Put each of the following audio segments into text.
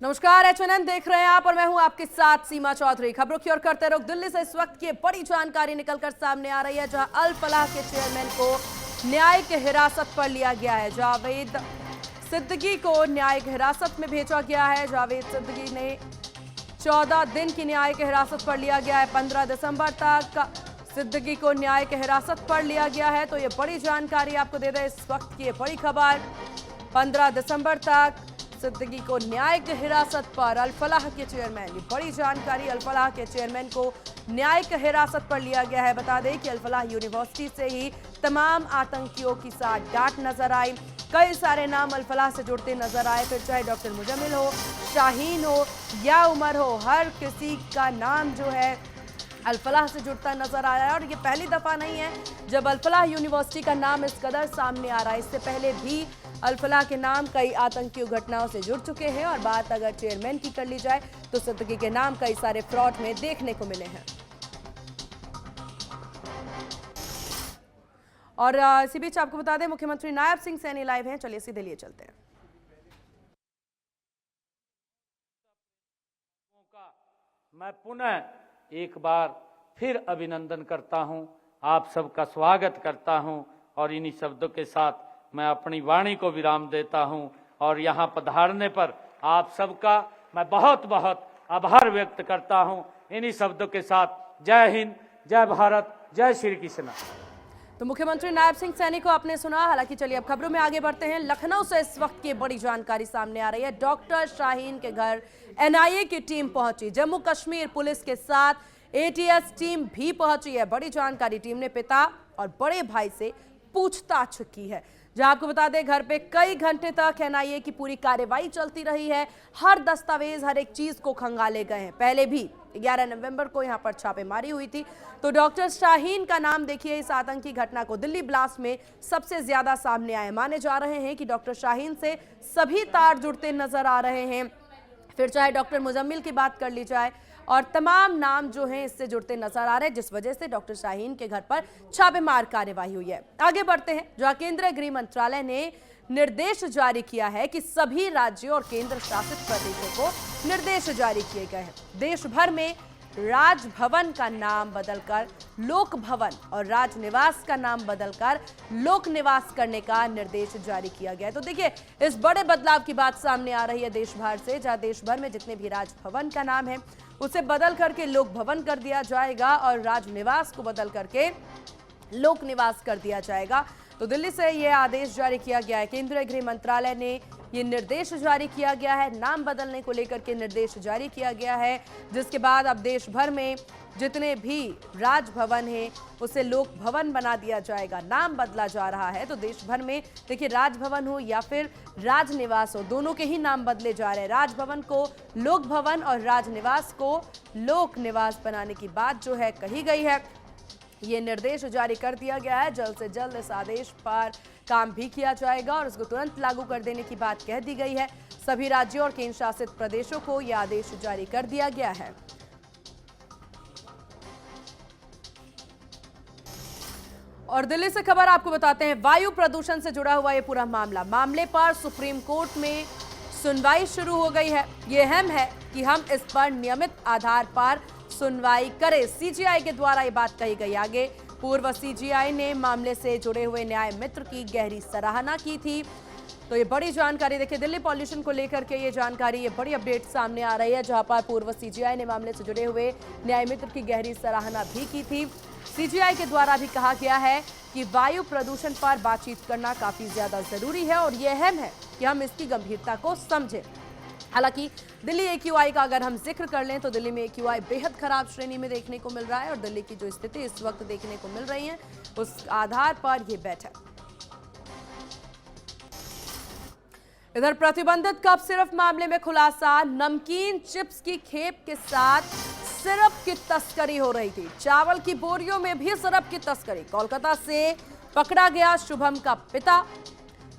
नमस्कार, एचएनएन देख रहे हैं आप और मैं हूं आपके साथ सीमा चौधरी। खबरों की ओर करते रुख। दिल्ली से इस वक्त की बड़ी जानकारी निकलकर सामने आ रही है, जहां अल फलाह के चेयरमैन को न्यायिक हिरासत पर लिया गया है। जावेद सिद्दीकी को न्यायिक हिरासत में भेजा गया है। जावेद सिद्दीकी ने 14 दिन की न्यायिक हिरासत पर लिया गया है। 15 दिसंबर तक सिद्दीकी को न्यायिक हिरासत पर लिया गया है। तो ये बड़ी जानकारी आपको दे दें, इस वक्त की ये बड़ी खबर। 15 दिसंबर तक सिद्दीकी को न्यायिक हिरासत पर अल फलाह के चेयरमैन, ये बड़ी जानकारी, अल फलाह के चेयरमैन को न्यायिक हिरासत पर लिया गया है। बता दें कि अल फलाह यूनिवर्सिटी से ही तमाम आतंकियों की साठगांठ नजर आई। कई सारे नाम अल फलाह से जुड़ते नजर आए, फिर चाहे डॉक्टर मुजम्मिल हो, शाहीन हो या उमर हो, हर किसी का नाम जो है अल फलाह से जुड़ता नजर आ रहा है। और ये पहली दफा नहीं है जब अल फलाह यूनिवर्सिटी का नाम इस कदर सामने आ रहा है। इससे पहले भी अल फलाह के नाम कई आतंकी घटनाओं से जुड़ चुके हैं। और बात अगर चेयरमैन की कर ली जाए तो सिद्दीकी के नाम कई सारे फ्रॉड में देखने को मिले हैं। और इसी बीच आपको बता दें, मुख्यमंत्री नायब सिंह सैनी लाइव हैं। चलिए सीधे लिए चलते हैं। मैं पुनः एक बार फिर अभिनंदन करता हूं, आप सबका स्वागत करता हूं और इन्हीं शब्दों के साथ मैं अपनी वाणी को विराम देता हूं। और यहाँ पधारने पर आप सबका मैं बहुत बहुत आभार व्यक्त करता हूं। इन्हीं शब्दों के साथ जय हिंद, जय भारत, जय श्री कृष्ण। तो मुख्यमंत्री नायब सिंह सैनी को आपने सुना। हालांकि चलिए अब खबरों में आगे बढ़ते हैं। लखनऊ से इस वक्त की बड़ी जानकारी सामने आ रही है। डॉक्टर शाहीन के घर एनआईए की टीम पहुंची। जम्मू कश्मीर पुलिस के साथ एटीएस टीम भी पहुंची है। बड़ी जानकारी, टीम ने पिता और बड़े भाई से पूछताछ की है। जहां आपको बता दें, घर पे कई घंटे तक एनआईए की पूरी कार्रवाई चलती रही है। हर दस्तावेज, हर एक चीज को खंगाले गए हैं। पहले भी 11 नवंबर को यहां पर छापेमारी हुई थी। तो डॉक्टर शाहीन का नाम देखिए, इस आतंकी घटना को दिल्ली ब्लास्ट में सबसे ज्यादा सामने आए। माने जा रहे हैं कि डॉक्टर शाहीन से सभी तार जुड़ते नजर आ रहे हैं। फिर चाहे डॉक्टर मुजम्मिल की बात कर ली जाए, और तमाम नाम जो हैं इससे जुड़ते नजर आ रहे हैं, जिस वजह से डॉक्टर शाहीन के घर पर छापेमार कार्यवाही हुई है। आगे बढ़ते हैं, जहां केंद्रीय गृह मंत्रालय ने निर्देश जारी किया है कि सभी राज्यों और केंद्र शासित प्रदेशों को निर्देश जारी किए गए हैं। देश भर में राजभवन का नाम बदलकर लोक भवन और राजनिवास का नाम बदलकर लोक निवास करने का निर्देश जारी किया गया है। तो देखिए, इस बड़े बदलाव की बात सामने आ रही है देश भर से, जहां देश भर में जितने भी राजभवन का नाम है उसे बदल करके लोक भवन कर दिया जाएगा और राजनिवास को बदल करके लोक निवास कर दिया जाएगा। तो दिल्ली से यह आदेश जारी किया गया है। केंद्रीय गृह मंत्रालय ने ये निर्देश जारी किया गया है, नाम बदलने को लेकर के निर्देश जारी किया गया है, जिसके बाद अब देश भर में जितने भी राजभवन हैं उसे लोक भवन बना दिया जाएगा। नाम बदला जा रहा है। तो देश भर में देखिए, राजभवन हो या फिर राजनिवास हो, दोनों के ही नाम बदले जा रहे हैं। राजभवन को लोक भवन और राजनिवास को लोक निवास बनाने की बात जो है कही गई है। ये निर्देश जारी कर दिया गया है। जल्द से जल्द इस आदेश पर काम भी किया जाएगा और इसको तुरंत लागू कर देने की बात कह दी गई है। सभी राज्यों और केंद्र शासित प्रदेशों को यह आदेश जारी कर दिया गया है। और दिल्ली से खबर आपको बताते हैं, वायु प्रदूषण से जुड़ा हुआ ये पूरा मामले पर सुप्रीम कोर्ट में सुनवाई शुरू हो गई है। ये अहम है कि हम इस पर नियमित आधार पर सुनवाई करें। सीजीआई के द्वारा ये बात कही गई। आगे पूर्व सीजीआई ने मामले से जुड़े हुए न्याय मित्र की गहरी सराहना की थी। तो ये बड़ी जानकारी देखिए, दिल्ली पॉल्यूशन को लेकर के ये जानकारी, ये बड़ी अपडेट सामने आ रही है, जहां पर पूर्व सीजीआई ने मामले से जुड़े हुए न्याय मित्र की गहरी सराहना भी की थी। सीजीआई के द्वारा भी कहा गया है कि वायु प्रदूषण पर बातचीत करना काफी ज्यादा जरूरी है और यह अहम है कि हम इसकी गंभीरता को समझें। हालांकि दिल्ली एक्यूआई का अगर हम जिक्र कर लें तो दिल्ली में एक्यूआई बेहद खराब श्रेणी में देखने को मिल रहा है और दिल्ली की जो स्थिति इस वक्त देखने को मिल रही है उस आधार पर यह बैठक। इधर प्रतिबंधित कप सिरप मामले में खुलासा, नमकीन चिप्स की खेप के साथ सिरप की तस्करी हो रही थी। चावल की बोरियों में भी सिरप की तस्करी। कोलकाता से पकड़ा गया शुभम का पिता।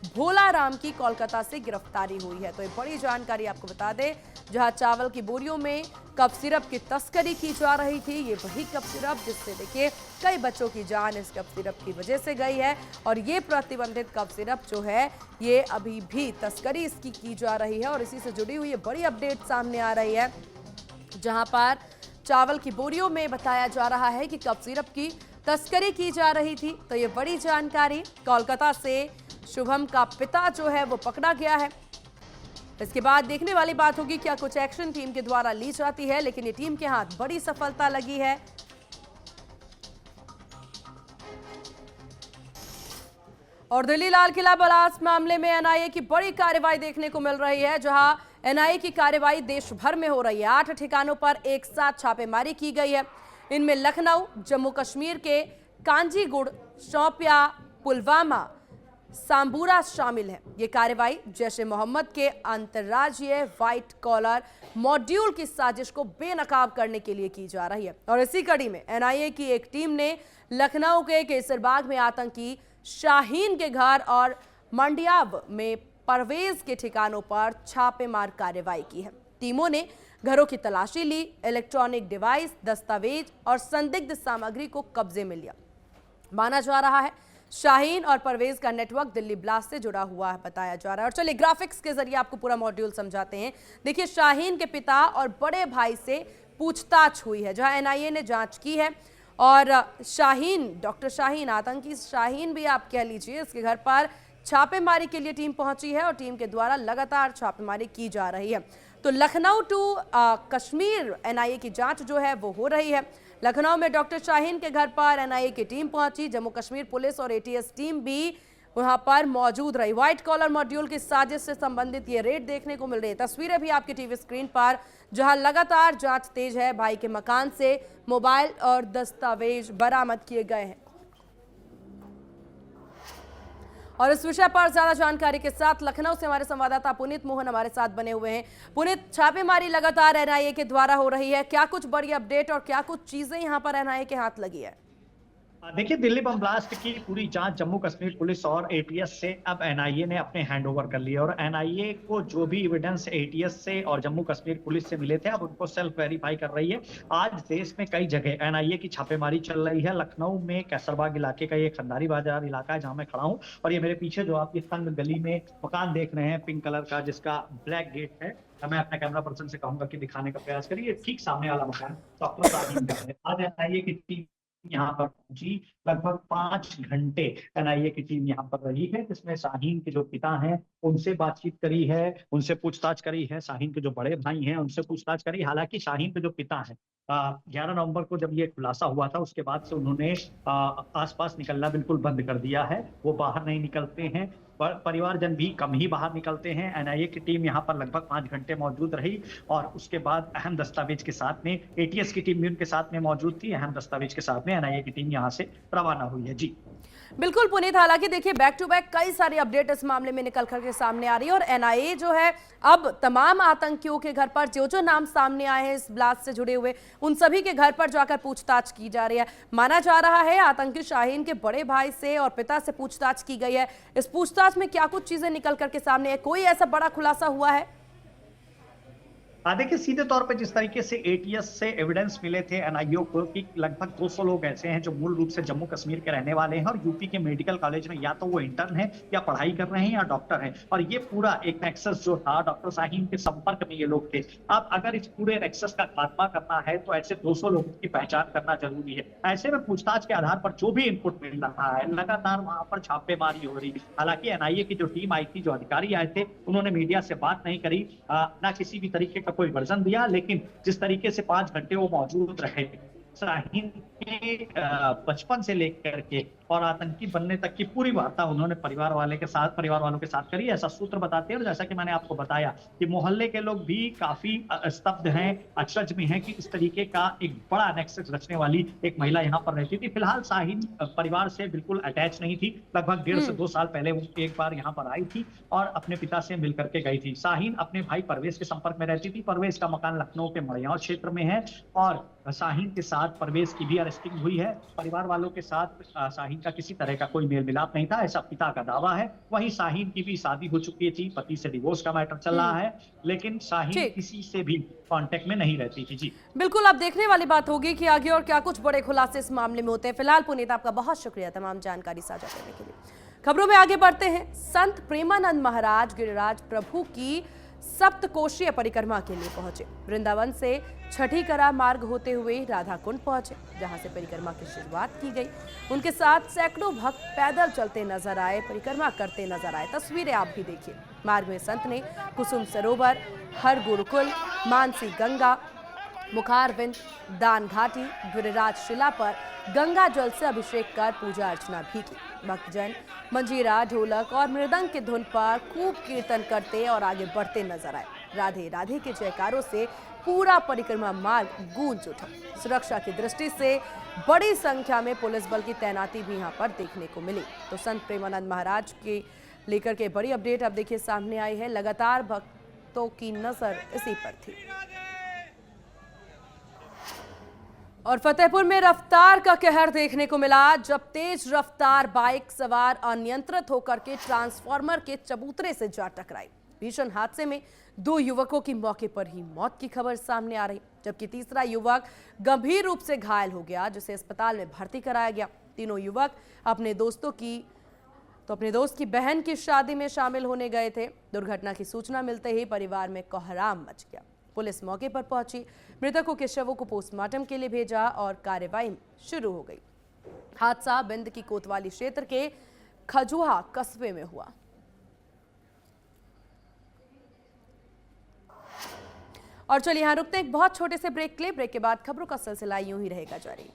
भोला राम की कोलकाता से गिरफ्तारी हुई है। तो ये बड़ी जानकारी आपको बता दें, जहां चावल की बोरियों में कफ सिरप की तस्करी की जा रही थी, ये वही कफ सिरप जिससे देखिए कई बच्चों की जान इस कफ सिरप की वजह से गई है। और ये प्रतिबंधित कफ सिरप जो है ये अभी भी तस्करी इसकी की जा रही है। और इसी से जुड़ी हुई बड़ी अपडेट सामने आ रही है, जहां पर चावल की बोरियों में बताया जा रहा है कि कफ सिरप की तस्करी की जा रही थी। तो ये बड़ी जानकारी, कोलकाता से शुभम का पिता जो है वो पकड़ा गया है। इसके बाद देखने वाली बात होगी क्या कुछ एक्शन टीम के द्वारा ली जाती है, लेकिन ये टीम के हाथ बड़ी सफलता लगी है। और दिल्ली लाल किला ब्लास्ट मामले में एनआईए की बड़ी कार्रवाई देखने को मिल रही है, जहां एनआईए की कार्रवाई देश भर में हो रही है। 8 ठिकानों पर एक साथ छापेमारी की गई है। इनमें लखनऊ, जम्मू कश्मीर के कांजीगुड़, शौपिया, पुलवामा, सांबूरा शामिल है। ये कार्रवाई जैश ए मोहम्मद के अंतर्राज्यीय व्हाइट कॉलर मॉड्यूल की साजिश को बेनकाब करने के लिए की जा रही है। और इसी कड़ी में एनआईए की एक टीम ने लखनऊ के केसरबाग में आतंकी शाहीन के घर और मंडियाव में परवेज के ठिकानों पर छापेमार कार्रवाई की है। टीमों ने घरों की तलाशी ली, इलेक्ट्रॉनिक डिवाइस, दस्तावेज और संदिग्ध सामग्री को कब्जे में लिया। माना जा रहा है शाहीन और परवेज का नेटवर्क दिल्ली ब्लास्ट से जुड़ा हुआ है, बताया जा रहा है। और चलिए ग्राफिक्स के जरिए आपको पूरा मॉड्यूल समझाते हैं। देखिए, शाहीन के पिता और बड़े भाई से पूछताछ हुई है, जहां एनआईए ने जांच की है। और शाहीन, डॉक्टर शाहीन, आतंकी शाहीन भी आप कह लीजिए, इसके घर पर छापेमारी के लिए टीम पहुंची है और टीम के द्वारा लगातार छापेमारी की जा रही है। तो लखनऊ टू कश्मीर एनआईए की जांच जो है वो हो रही है। लखनऊ में डॉक्टर शाहीन के घर पर एनआईए की टीम पहुंची। जम्मू कश्मीर पुलिस और एटीएस टीम भी वहां पर मौजूद रही। व्हाइट कॉलर मॉड्यूल की साजिश से संबंधित ये रेड देखने को मिल रही है। तस्वीरें भी आपके टीवी स्क्रीन पर, जहां लगातार जांच तेज है। भाई के मकान से मोबाइल और दस्तावेज बरामद किए गए हैं। और इस विषय पर ज्यादा जानकारी के साथ लखनऊ से हमारे संवाददाता पुनीत मोहन हमारे साथ बने हुए हैं। पुनीत, छापेमारी लगातार एनआईए के द्वारा हो रही है, क्या कुछ बड़ी अपडेट और क्या कुछ चीजें यहां पर एनआईए के हाथ लगी है? देखिए, दिल्ली बम ब्लास्ट की पूरी जांच जम्मू कश्मीर पुलिस और एटीएस से अब एनआईए ने अपने हैंडओवर कर लिया। और एनआईए को जो भी एविडेंस एटीएस से और जम्मू कश्मीर पुलिस से मिले थे, अब उनको सेल्फ वेरीफाई कर रही है। आज देश में कई जगह एनआईए की छापेमारी चल रही है। लखनऊ में कैसरबाग इलाके का ये खंडारी बाजार इलाका है जहां मैं खड़ा हूँ, और ये मेरे पीछे जो आप ये तंग गली में मकान देख रहे हैं पिंक कलर का, जिसका ब्लैक गेट है, मैं अपने कैमरा पर्सन से कहूंगा कि दिखाने का प्रयास करिए। ठीक सामने वाला मकान डॉक्टर शाहीन का है। आज एनआईए की टीम यहाँ पर पहुंची। लगभग 5 घंटे एनआईए की टीम यहाँ पर रही है, जिसमें शाहीन के जो पिता हैं उनसे बातचीत करी है, उनसे पूछताछ करी है। शाहीन के जो बड़े भाई हैं उनसे पूछताछ करी। हालांकि शाहीन के जो पिता हैं, 11 नवंबर को जब ये खुलासा हुआ था, उसके बाद से उन्होंने आसपास निकलना बिल्कुल बंद कर दिया है। वो बाहर नहीं निकलते हैं, परिवारजन भी कम ही बाहर निकलते हैं। एनआईए की टीम यहाँ पर लगभग 5 घंटे मौजूद रही, और उसके बाद अहम दस्तावेज के साथ में एटीएस की टीम भी उनके साथ में मौजूद थी। अहम दस्तावेज के साथ में एनआईए की टीम यहाँ से रवाना हुई है। जी बिल्कुल पुनीत, हालांकि देखिए बैक टू बैक कई सारी अपडेट इस मामले में निकल करके सामने आ रही है। और एनआईए जो है अब तमाम आतंकियों के घर पर जो नाम सामने आए हैं इस ब्लास्ट से जुड़े हुए, उन सभी के घर पर जाकर पूछताछ की जा रही है। माना जा रहा है आतंकी शाहीन के बड़े भाई से और पिता से पूछताछ की गई है। इस पूछताछ में क्या कुछ चीजें निकल करके सामने है, कोई ऐसा बड़ा खुलासा हुआ है? देखिए, सीधे तौर पे जिस तरीके से एटीएस से एविडेंस मिले थे एनआईए को कि लगभग 200 लोग ऐसे हैं जो मूल रूप से जम्मू कश्मीर के रहने वाले हैं और यूपी के मेडिकल कॉलेज में या तो वो इंटर्न है या पढ़ाई कर रहे हैं या डॉक्टर हैं। और ये पूरा एक नेक्सस जो था, डॉक्टर शाहीन के संपर्क में ये लोग थे। अब अगर इस पूरे नेक्सस का खात्मा करना है तो ऐसे 200 लोगों की पहचान करना जरूरी है। ऐसे में पूछताछ के आधार पर जो भी इनपुट मिल रहा है, लगातार वहां पर छापेमारी हो रही है। हालांकि एनआईए की जो टीम आई थी, जो अधिकारी आए थे, उन्होंने मीडिया से बात नहीं करी, ना किसी भी तरीके का कोई वर्जन दिया। लेकिन जिस तरीके से 5 घंटे वो मौजूद रहे, शाहीन के बचपन से लेकर के और आतंकी बनने तक की पूरी वार्ता उन्होंने परिवार वालों के साथ करी, ऐसा सूत्र बताते हैं। और जैसा कि मैंने आपको बताया कि मोहल्ले के लोग भी काफी स्तब्ध हैं, अचरज में हैं कि इस तरीके का एक बड़ा नेक्सस रचने वाली एक महिला यहाँ पर रहती थी। फिलहाल शाहीन परिवार से बिल्कुल अटैच नहीं थी। लगभग 1.5 से 2 साल पहले वो एक बार यहाँ पर आई थी और अपने पिता से मिल करके गई थी। शाहीन अपने भाई परवेज के संपर्क में रहती थी। परवेज का मकान लखनऊ के मड़ियाव क्षेत्र में है और शाहीन के साथ परवेज की भी अरेस्टिंग हुई है। परिवार वालों के साथ शाहीन शाहीन का किसी तरह का कोई मेल मिलाप नहीं था, ऐसा पिता का दावा है। वहीं शाहीन की भी शादी हो चुकी थी, पति से डिवोर्स का मैटर चल रहा है, लेकिन शाहीन ठीक। किसी से भी कांटेक्ट में नहीं रहती थी। जी बिल्कुल, अब देखने वाली बात होगी कि आगे और क्या कुछ बड़े खुलासे इस मामले में होते हैं। फिलहाल पुनीत, आपका बहुत शुक्रिया तमाम जानकारी साझा करने के लिए। खबरों में आगे बढ़ते हैं। संत प्रेमानंद महाराज गिरिराज प्रभु की सप्तकोशीय परिक्रमा के लिए पहुंचे। वृंदावन से छठी करा मार्ग होते हुए राधा कुंड पहुंचे, जहां से परिक्रमा की शुरुआत की गई। उनके साथ सैकड़ों भक्त पैदल चलते नजर आए, परिक्रमा करते नजर आए। तस्वीरें आप भी देखिए। मार्ग में संत ने कुसुम सरोवर, हर गुरुकुल, मानसी गंगा, मुखारविंद, दान घाटी, गिरिराज शिला पर गंगा जल से अभिषेक कर पूजा अर्चना भी की। भक्तजन मंजीरा, ढोलक और मृदंग की धुन पर खूब कीर्तन करते और आगे बढ़ते नजर आए। राधे राधे के जयकारों से पूरा परिक्रमा मार्ग गूंज उठा। सुरक्षा की दृष्टि से बड़ी संख्या में पुलिस बल की तैनाती भी यहां पर देखने को मिली। तो संत प्रेमानंद महाराज के लेकर के बड़ी अपडेट अब देखिए सामने आई है। लगातार भक्तों की नजर इसी पर थी। और फतेहपुर में रफ्तार का कहर देखने को मिला, जब तेज रफ्तार बाइक सवार अनियंत्रित होकर के ट्रांसफार्मर के चबूतरे से जा टकराई। भीषण हादसे में 2 युवकों की मौके पर ही मौत की खबर सामने आ रही, जबकि तीसरा युवक गंभीर रूप से घायल हो गया, जिसे अस्पताल में भर्ती कराया गया। तीनों युवक अपने दोस्त की बहन की शादी में शामिल होने गए थे। दुर्घटना की सूचना मिलते ही परिवार में कोहराम मच गया। पुलिस मौके पर पहुंची, मृतकों के शवों को पोस्टमार्टम के लिए भेजा और कार्रवाई शुरू हो गई। हादसा बिंद की कोतवाली क्षेत्र के खजुहा कस्बे में हुआ। और चलिए यहां रुकते हैं एक बहुत छोटे से ब्रेक के लिए। ब्रेक के बाद खबरों का सिलसिला यूं ही रहेगा जारी।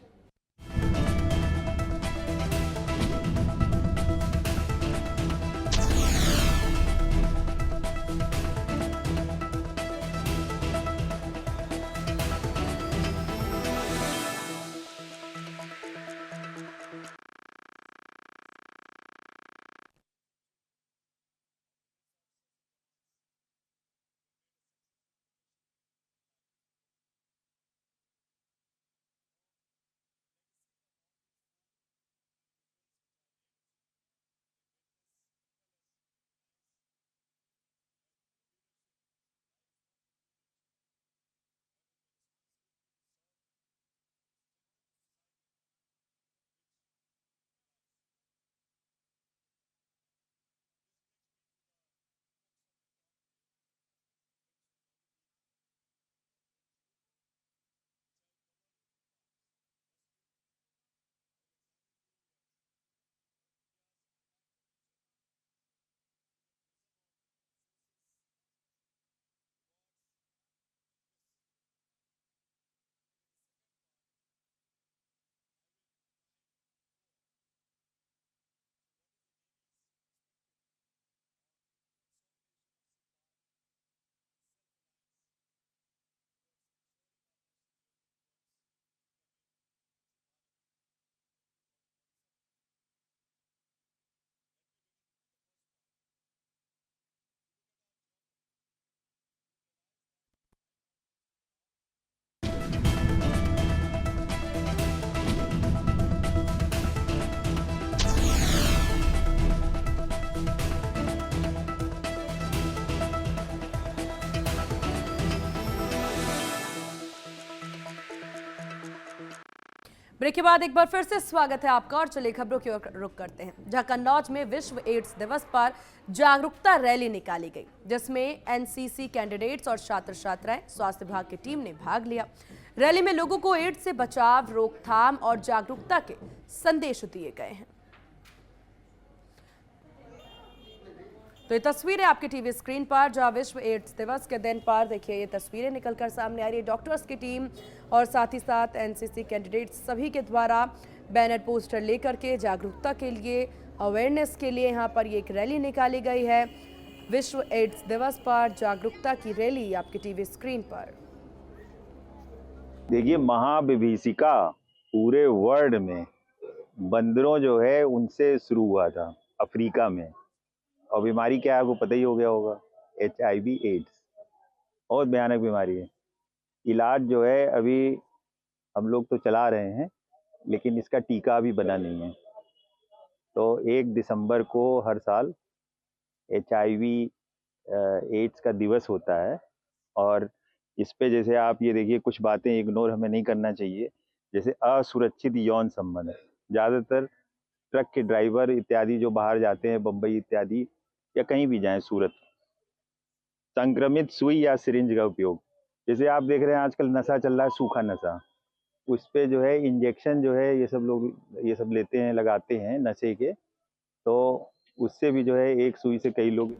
ब्रेक के बाद एक बार फिर से स्वागत है आपका। और चलिए खबरों की ओर रुख करते हैं, जहां कन्नौज में विश्व एड्स दिवस पर जागरूकता रैली निकाली गई, जिसमें एनसीसी कैंडिडेट्स और छात्र छात्राएं स्वास्थ्य विभाग की टीम ने भाग लिया। रैली में लोगों को एड्स से बचाव, रोकथाम और जागरूकता के संदेश दिए गए हैं। तो ये तस्वीरें आपके टीवी स्क्रीन पर, जहां विश्व एड्स दिवस के दिन पर देखिए ये तस्वीरें निकलकर सामने आ रही है। डॉक्टर्स की टीम और साथ ही साथ एनसीसी कैंडिडेट्स सभी के द्वारा बैनर पोस्टर लेकर के जागरूकता के लिए, अवेयरनेस के लिए यहाँ पर ये एक रैली निकाली गई है। विश्व एड्स दिवस पर जागरूकता की रैली आपके टीवी स्क्रीन पर। देखिए, महाविभीषिका पूरे वर्ल्ड में बंदरों जो है उनसे शुरू हुआ था अफ्रीका में, और बीमारी क्या है आपको पता ही हो गया होगा, HIV एड्स। बहुत भयानक बीमारी है। इलाज जो है अभी हम लोग तो चला रहे हैं, लेकिन इसका टीका अभी बना नहीं है। तो 1 दिसंबर को हर साल HIV एड्स का दिवस होता है और इस पे जैसे आप ये देखिए कुछ बातें इग्नोर हमें नहीं करना चाहिए, जैसे असुरक्षित यौन संबंध। ज़्यादातर ट्रक के ड्राइवर इत्यादि जो बाहर जाते हैं, बम्बई इत्यादि या कहीं भी जाएं, सूरत, संक्रमित सुई या सिरिंज का उपयोग, जैसे आप देख रहे हैं आजकल नशा चल रहा है, सूखा नशा, उस पे जो है इंजेक्शन जो है ये सब लोग ये सब लेते हैं, लगाते हैं नशे के, तो उससे भी जो है एक सुई से कई लोग।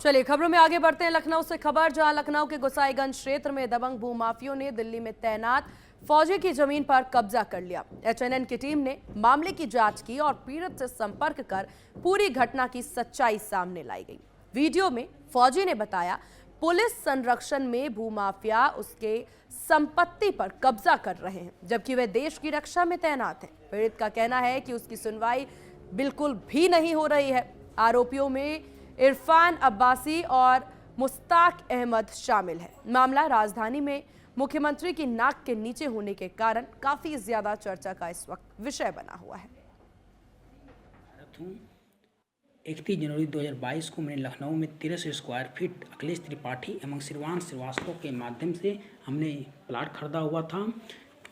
चलिए खबरों में आगे बढ़ते हैं। लखनऊ से खबर, जहां लखनऊ के गोसाईगंज क्षेत्र में दबंग भूमाफियों ने दिल्ली में तैनात फौजी की जमीन पर कब्जा कर लिया। HNN की टीम ने मामले की जांच की और पीड़ित से संपर्क कर पूरी घटना की सच्चाई सामने लाई गई। वीडियो में फौजी ने बताया पुलिस संरक्षण में भूमाफिया उसके संपत्ति पर कब्जा कर रहे हैं, जबकि वे देश की रक्षा में तैनात हैं। पीड़ित का कहना है कि उसकी सुनवाई बिल्कुल भी नहीं हो रही है। आरोपियों में इरफान अब्बासी और मुस्ताक अहमद शामिल है। मामला राजधानी में मुख्यमंत्री की नाक के नीचे होने के कारण काफी ज्यादा चर्चा का इस वक्त विषय बना हुआ है। 31 जनवरी 2022 को मैंने लखनऊ में 1300 स्क्वायर फीट अखिलेश त्रिपाठी एवं श्रीवान श्रीवास्तव के माध्यम से हमने प्लाट खरीदा हुआ था,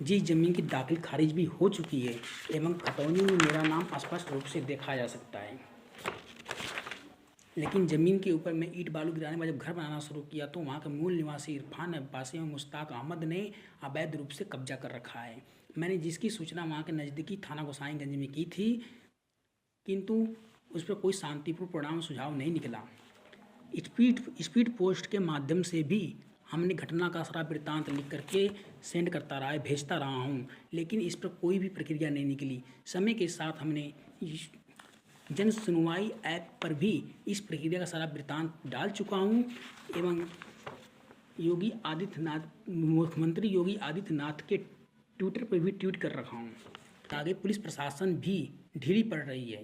जिस जमीन की दाखिल खारिज भी हो चुकी है एवं खतौनी में मेरा नाम स्पष्ट रूप से देखा जा सकता है। लेकिन ज़मीन के ऊपर मैं ईंट बालू गिराने में जब घर बनाना शुरू किया तो वहाँ के मूल निवासी इरफान अब्बासी एवं मुश्ताक अहमद ने अवैध रूप से कब्जा कर रखा है। मैंने जिसकी सूचना वहाँ के नज़दीकी थाना गोसाईगंज में की थी, किंतु उस पर कोई शांतिपूर्ण परिणाम सुझाव नहीं निकला। स्पीड पोस्ट के माध्यम से भी हमने घटना का सारा वृत्तांत लिख करके सेंड करता रहा है, भेजता रहा हूँ, लेकिन इस पर कोई भी प्रक्रिया नहीं निकली। समय के साथ हमने जन सुनवाई ऐप पर भी इस प्रक्रिया का सारा वृत्तांत डाल चुका हूं एवं मुख्यमंत्री योगी आदित्यनाथ के ट्विटर पर भी ट्वीट कर रखा हूं। आगे पुलिस प्रशासन भी ढीली पड़ रही है,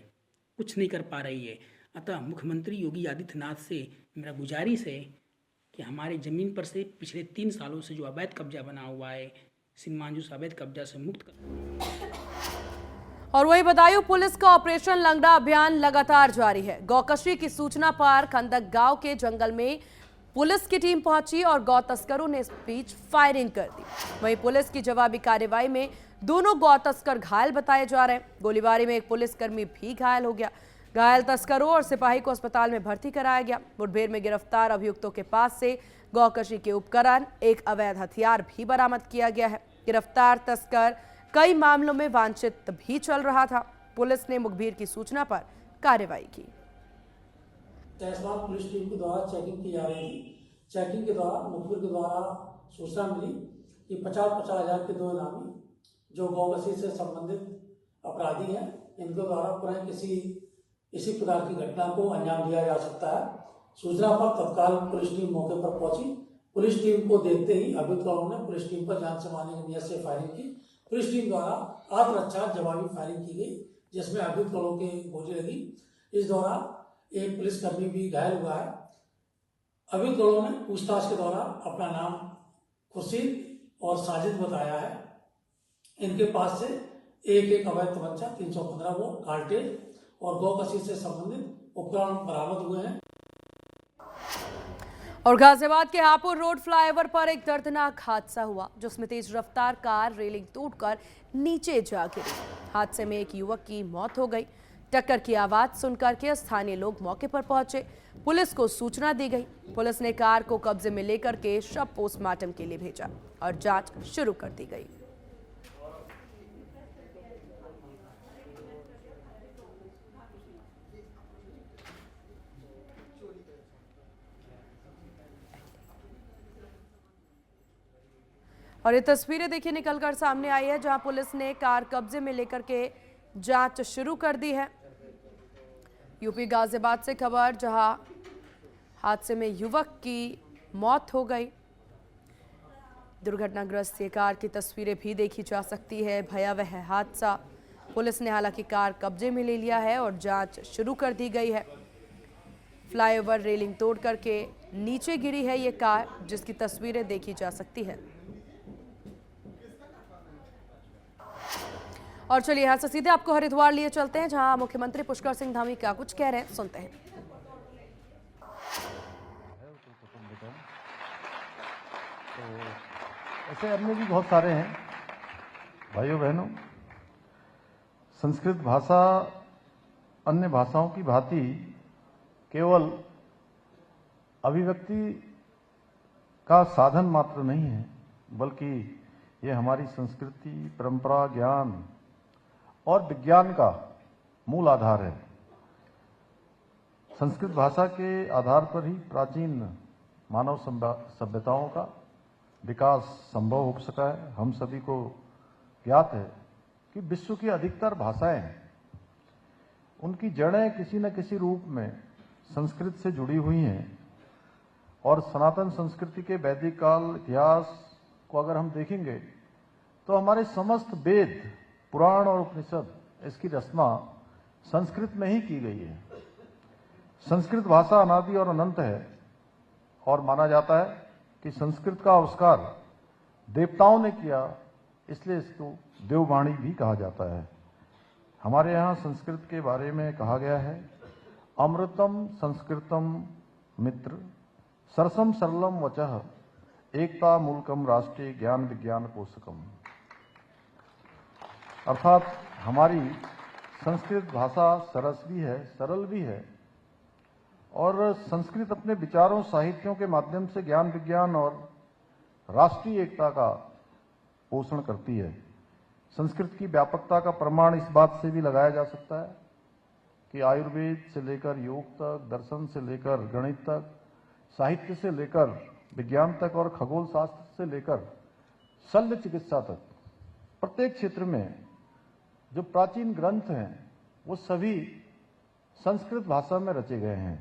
कुछ नहीं कर पा रही है। अतः मुख्यमंत्री योगी आदित्यनाथ से मेरा गुजारिश है कि हमारे ज़मीन पर से पिछले 3 सालों से जो अवैध कब्जा बना हुआ है, सिनमांजू से अवैध कब्जा से मुक्त कर। और वही बदायूं पुलिस का ऑपरेशन लंगड़ा अभियान लगातार जारी है। गौकशी की सूचना पर खंदक गांव के जंगल में पुलिस की टीम पहुंची और गौ तस्करों ने इस बीच फायरिंग कर दी। वहीं पुलिस की जवाबी कार्रवाई में दोनों गौ तस्कर घायल बताए जा रहे हैं। गोलीबारी में एक पुलिसकर्मी भी घायल हो गया। घायल तस्करों और सिपाही को अस्पताल में भर्ती कराया गया। मुठभेड़ में गिरफ्तार अभियुक्तों के पास से गौकशी के उपकरण, एक अवैध हथियार भी बरामद किया गया है। गिरफ्तार तस्कर कई मामलों में वांछित भी चल रहा था। पुलिस ने मुखबिर की सूचना पर कार्रवाई की। तहसीलदार पुलिस टीम के द्वारा चेकिंग की जा रही थी। चेकिंग के दौरान मुखबिर के द्वारा सूचना मिली कि 50-50 हज़ार के 2 इनामी जो गौकशी से संबंधित अपराधी हैं, इनके द्वारा पुनः इसी प्रकार की घटना को अंजाम दिया जा सकता है। सूचना पर तत्काल पुलिस टीम मौके पर पहुंची। पुलिस टीम को देखते ही अभियुक्तों ने पुलिस टीम पर जान से मारने की नीयत से फायरिंग की। पुलिस टीम द्वारा आत्मरक्षा जवाबी फायरिंग की गई, जिसमें अभियुक्त लोगों के गोली लगी। इस दौरान एक पुलिसकर्मी भी घायल हुआ है। अभियुक्त लोगों ने पूछताछ के दौरान अपना नाम खुर्शीद और साजिद बताया है। इनके पास से एक अवैध तमंचा, 315 बोर, कार्टेज और गौकशी से संबंधित उपकरण बरामद हुए हैं। और गाजियाबाद के हापुड़ रोड फ्लाईओवर पर एक दर्दनाक हादसा हुआ, जिसमें तेज रफ्तार कार रेलिंग टूटकर नीचे जा गिरी। हादसे में एक युवक की मौत हो गई। टक्कर की आवाज सुनकर के स्थानीय लोग मौके पर पहुंचे। पुलिस को सूचना दी गई। पुलिस ने कार को कब्जे में लेकर के शव पोस्टमार्टम के लिए भेजा और जांच शुरू कर दी गई। और ये तस्वीरें देखिए निकलकर सामने आई है, जहां पुलिस ने कार कब्जे में लेकर के जांच शुरू कर दी है। यूपी गाजियाबाद से खबर, जहां हादसे में युवक की मौत हो गई। दुर्घटनाग्रस्त ये कार की तस्वीरें भी देखी जा सकती है। भयावह हादसा। पुलिस ने हालांकि कार कब्जे में ले लिया है और जांच शुरू कर दी गई है। फ्लाईओवर रेलिंग तोड़ करके नीचे गिरी है ये कार, जिसकी तस्वीरें देखी जा सकती है। और चलिए यहाँ से सीधे आपको हरिद्वार लिए चलते हैं, जहां मुख्यमंत्री पुष्कर सिंह धामी क्या कुछ कह रहे हैं, सुनते हैं। तो ऐसे अन्य भी बहुत सारे हैं भाइयों बहनों। संस्कृत भाषा अन्य भाषाओं की भांति केवल अभिव्यक्ति का साधन मात्र नहीं है, बल्कि ये हमारी संस्कृति, परंपरा, ज्ञान और विज्ञान का मूल आधार है। संस्कृत भाषा के आधार पर ही प्राचीन मानव सभ्यताओं का विकास संभव हो सका है। हम सभी को ज्ञात है कि विश्व की अधिकतर भाषाएं उनकी जड़ें किसी न किसी रूप में संस्कृत से जुड़ी हुई हैं। और सनातन संस्कृति के वैदिक काल इतिहास को अगर हम देखेंगे तो हमारे समस्त वेद, पुराण और उपनिषद, इसकी रचना संस्कृत में ही की गई है। संस्कृत भाषा अनादि और अनंत है और माना जाता है कि संस्कृत का आविष्कार देवताओं ने किया, इसलिए इसको देववाणी भी कहा जाता है। हमारे यहाँ संस्कृत के बारे में कहा गया है, अमृतम संस्कृतम मित्र सरसम सरलम वचः एकता मूलकम राष्ट्रीय ज्ञान विज्ञान पोषकम। अर्थात हमारी संस्कृत भाषा सरस भी है, सरल भी है और संस्कृत अपने विचारों, साहित्यों के माध्यम से ज्ञान विज्ञान और राष्ट्रीय एकता का पोषण करती है। संस्कृत की व्यापकता का प्रमाण इस बात से भी लगाया जा सकता है कि आयुर्वेद से लेकर योग तक, दर्शन से लेकर गणित तक, साहित्य से लेकर विज्ञान तक और खगोल शास्त्र से लेकर शल्य चिकित्सा तक, प्रत्येक क्षेत्र में जो प्राचीन ग्रंथ हैं वो सभी संस्कृत भाषा में रचे गए हैं।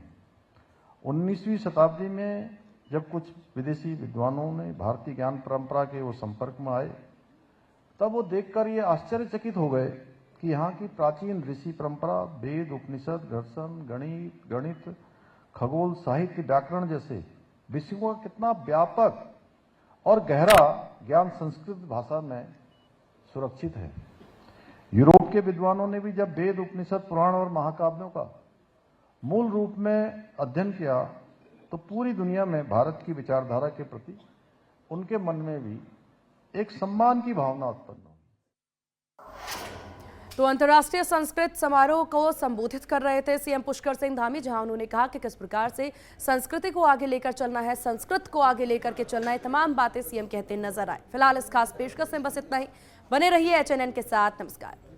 19वीं शताब्दी में जब कुछ विदेशी विद्वानों ने भारतीय ज्ञान परंपरा के वो संपर्क में आए, तब वो देखकर ये आश्चर्यचकित हो गए कि यहाँ की प्राचीन ऋषि परंपरा, वेद, उपनिषद, दर्शन, गणित, खगोल, साहित्य, व्याकरण जैसे विषयों का कितना व्यापक और गहरा ज्ञान संस्कृत भाषा में सुरक्षित है। यूरोप के विद्वानों ने भी जब वेद, उपनिषद, पुराण और महाकाव्यों का मूल रूप में अध्ययन किया तो पूरी दुनिया में भारत की विचारधारा के प्रति उनके मन में भी एक सम्मान की भावना उत्पन्न हुई। तो अंतर्राष्ट्रीय संस्कृत समारोह को संबोधित कर रहे थे सीएम पुष्कर सिंह धामी, जहां उन्होंने कहा कि किस प्रकार से संस्कृति को आगे लेकर चलना है, संस्कृत को आगे लेकर के चलना है, तमाम बातें सीएम कहते नजर आए। फिलहाल इस खास पेशकश में बस इतना ही। बने रहिए HNN के साथ। नमस्कार।